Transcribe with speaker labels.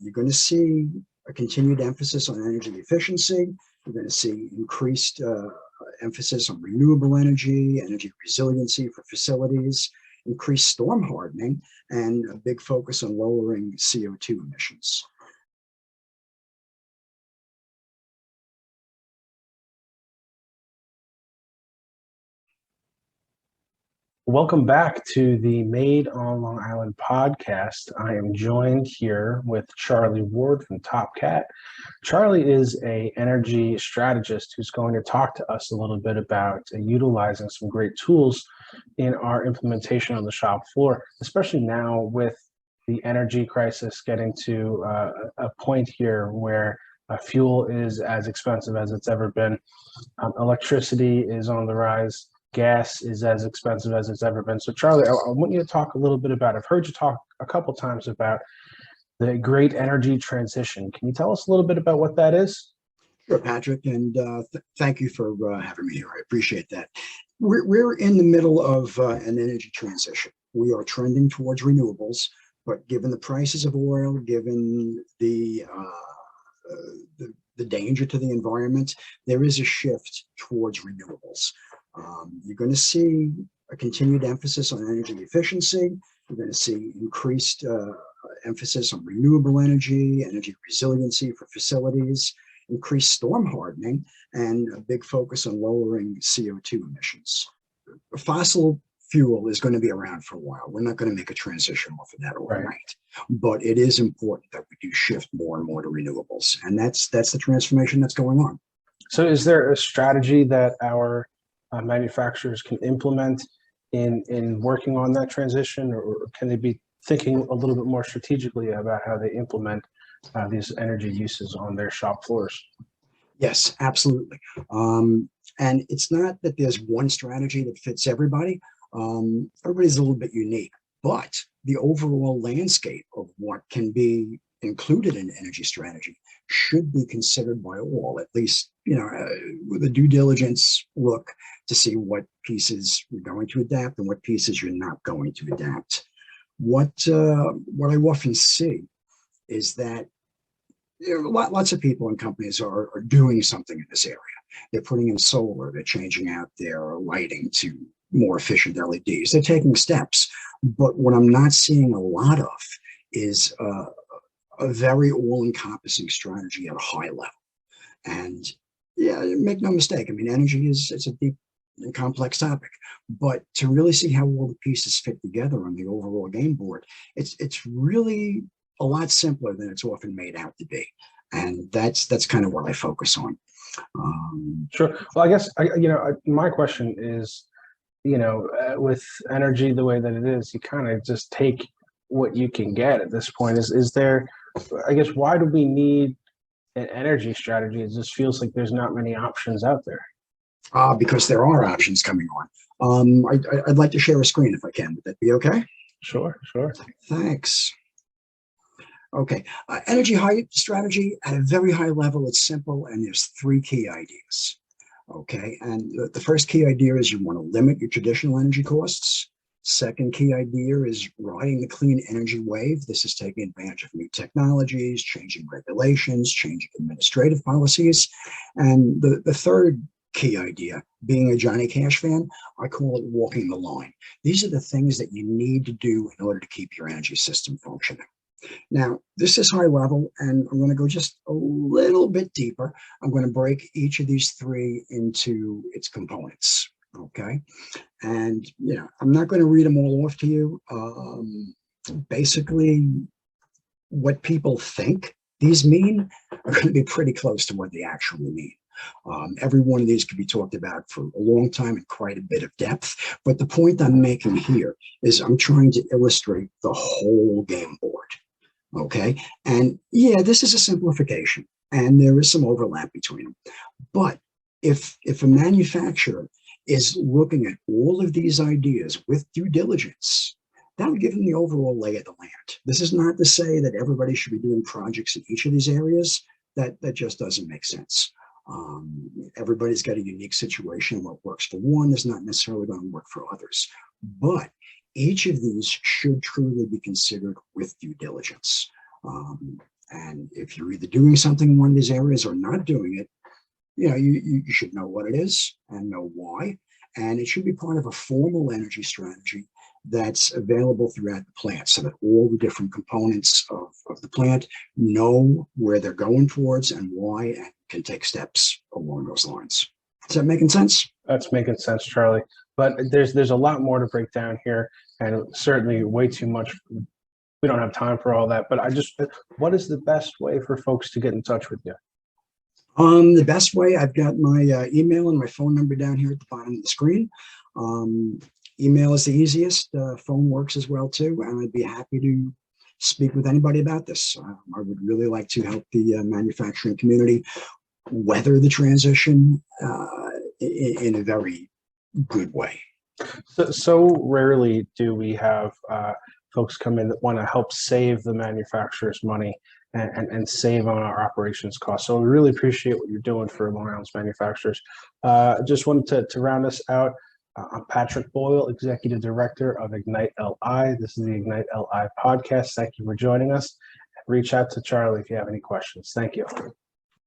Speaker 1: You're going to see a continued emphasis on energy efficiency. You're going to see increased emphasis on renewable energy, energy resiliency for facilities, increased storm hardening, and a big focus on lowering CO2 emissions.
Speaker 2: Welcome back to the Made on Long Island podcast. I am joined here with Charlie Ward from TOPCAT. Charlie is an energy strategist who's going to talk to us a little bit about utilizing some great tools in our implementation on the shop floor, especially now with the energy crisis getting to a point here where fuel is as expensive as it's ever been. Electricity is on the rise. Gas is as expensive as it's ever been. So Charlie, I want you to talk a little bit about, I've heard you talk a couple times about the great energy transition. Can you tell us a little bit about what that is?
Speaker 1: Sure, Patrick, and thank you for having me here. I appreciate that. We're in the middle of an energy transition. We are trending towards renewables, but given the prices of oil, given the danger to the environment, there is a shift towards renewables. You're going to see a continued emphasis on energy efficiency. You're going to see increased emphasis on renewable energy, energy resiliency for facilities, increased storm hardening, and a big focus on lowering CO2 emissions. Fossil fuel is going to be around for a while. We're not going to make a transition off of that overnight, right. But it is important that we do shift more and more to renewables, and that's the transformation that's going on.
Speaker 2: So is there a strategy that our manufacturers can implement in working on that transition, or can they be thinking a little bit more strategically about how they implement these energy uses on their shop floors?
Speaker 1: Yes, absolutely. And it's not that there's one strategy that fits everybody. Everybody's a little bit unique, but the overall landscape of what can be included in energy strategy should be considered by all, at least, with a due diligence look to see what pieces you're going to adapt and what pieces you're not going to adapt. What I often see is that lots of people and companies are doing something in this area. They're putting in solar, they're changing out their lighting to more efficient LEDs. They're taking steps, but what I'm not seeing a lot of is a very all-encompassing strategy at a high level. And yeah, make no mistake, I mean, energy it's a deep and complex topic, but to really see how all the pieces fit together on the overall game board, it's really a lot simpler than it's often made out to be. And that's kind of what I focus on.
Speaker 2: Sure. Well, I guess, my question is, with energy the way that it is, you kind of just take what you can get at this point. Is there, I guess, why do we need an energy strategy? It just feels like there's not many options out there.
Speaker 1: Because there are options coming on. I'd like to share a screen if I can. Would that be okay?
Speaker 2: Sure.
Speaker 1: Thanks. Okay, energy strategy at a very high level, it's simple, and there's three key ideas. Okay, and the first key idea is you want to limit your traditional energy costs. Second key idea is riding the clean energy wave. This is taking advantage of new technologies, changing regulations, changing administrative policies. And the third key idea, being a Johnny Cash fan, I call it walking the line. These are the things that you need to do in order to keep your energy system functioning. Now, this is high level, and I'm going to go just a little bit deeper. I'm going to break each of these three into its components, okay? And, I'm not going to read them all off to you. Basically, what people think these mean are going to be pretty close to what they actually mean. Every one of these could be talked about for a long time in quite a bit of depth, but the point I'm making here is I'm trying to illustrate the whole game board. Okay, and yeah, this is a simplification, and there is some overlap between them. But if a manufacturer is looking at all of these ideas with due diligence, that would give them the overall lay of the land. This is not to say that everybody should be doing projects in each of these areas. That just doesn't make sense. Everybody's got a unique situation. What works for one is not necessarily going to work for others. But each of these should truly be considered with due diligence. And if you're either doing something in one of these areas or not doing it, you should know what it is and know why. And it should be part of a formal energy strategy that's available throughout the plant so that all the different components of the plant know where they're going towards and why, and can take steps along those lines. Is that making sense?
Speaker 2: That's making sense, Charlie. But there's a lot more to break down here, and certainly way too much. We don't have time for all that. But what is the best way for folks to get in touch with you?
Speaker 1: The best way, I've got my email and my phone number down here at the bottom of the screen. Email is the easiest. Phone works as well too, and I'd be happy to speak with anybody about this. I would really like to help the manufacturing community weather the transition in a very good way.
Speaker 2: So rarely do we have folks come in that want to help save the manufacturers money and save on our operations costs. So we really appreciate what you're doing for Long Island's manufacturers. Just wanted to round us out. I'm patrick Boyle, Executive Director of Ignite LI. This is the Ignite LI podcast. Thank you for joining us. Reach out to Charlie if you have any questions. Thank you.